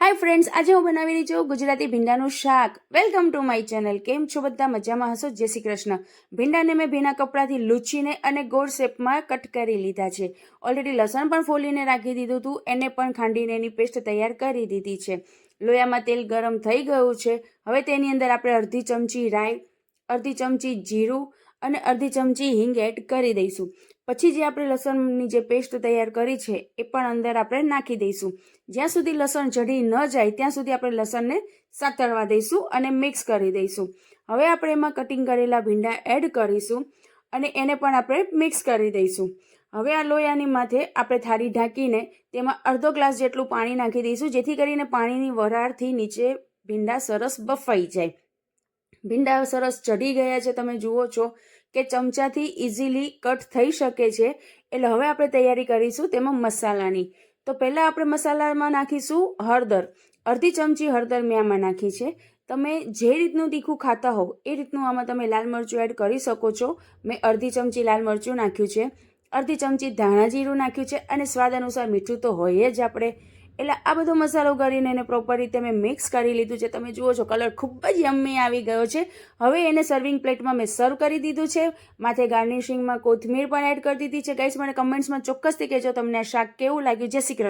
Hi friends, आज હું બનાવી રહી છું ગુજરાતી ભીંડાનું શાક। Welcome to my channel. કેમ છો બધા? મજામાં હશો? જય શ્રી કૃષ્ણ। ભીંડાને મેં ભીના કપડાથી લૂછીને અને ગોળ શેપમાં કટ કરી લીધા છે। ઓલરેડી લસણ પણ ફોલીને રાખી દીધું હતું, એને પણ ખાંડીને એની પેસ્ટ તૈયાર કરી દીધી છે। લોયામાં તેલ ગરમ થઈ ગયું છે। હવે તેની અંદર આપણે અડધી ચમચી રાઈ, અડધી ચમચી જીરું અને અડધી ચમચી હિંગ એડ કરી દઈશું। પછી જે આપણે લસણની જે પેસ્ટ તૈયાર કરી છે એ પણ અંદર આપણે નાખી દઈશું। જ્યાં સુધી લસણ ચઢી ન જાય ત્યાં સુધી આપણે લસણને સાતળવા દઈશું અને મિક્સ કરી દઈશું। હવે આપણે એમાં કટિંગ કરેલા ભીંડા એડ કરીશું અને એને પણ આપણે મિક્સ કરી દઈશું। હવે આ લોયાની માથે આપણે થાળી ઢાંકીને તેમાં અડધો ગ્લાસ જેટલું પાણી નાખી દઈશું, જેથી કરીને પાણીની વરાળથી નીચે ભીંડા સરસ બફાઈ જાય। ભીંડા સરસ ચઢી ગયા છે, તમે જુઓ છો કે ચમચાથી ઇઝીલી કટ થઈ શકે છે। એટલે હવે આપણે તૈયારી કરીશું તેમાં મસાલાની। તો પહેલાં આપણે મસાલામાં નાખીશું હળદર। અડધી ચમચી હળદર મેં આમાં નાખી છે। તમે જે રીતનું તીખું ખાતા હોવ એ રીતનું આમાં તમે લાલ મરચું એડ કરી શકો છો। મેં અડધી ચમચી લાલ મરચું નાખ્યું છે, અડધી ચમચી ધાણા જીરું નાખ્યું છે અને સ્વાદ અનુસાર મીઠું તો હોય જ આપણે। એટલે આ બધો મસાલો કરીને એને પ્રોપર રીતે મેં મિક્સ કરી લીધું છે। તમે જુઓ છો કલર ખૂબ જ યમ્મી આવી ગયો છે। હવે એને સર્વિંગ પ્લેટમાં મેં સર્વ કરી દીધું છે। માથે ગાર્નિશિંગમાં કોથમીર પણ એડ કરી દીધી છે। ગાઈસ, મને કમેન્ટ્સમાં ચોક્કસથી કહેજો તમને આ શાક કેવું લાગ્યું। જય શ્રી કૃષ્ણ।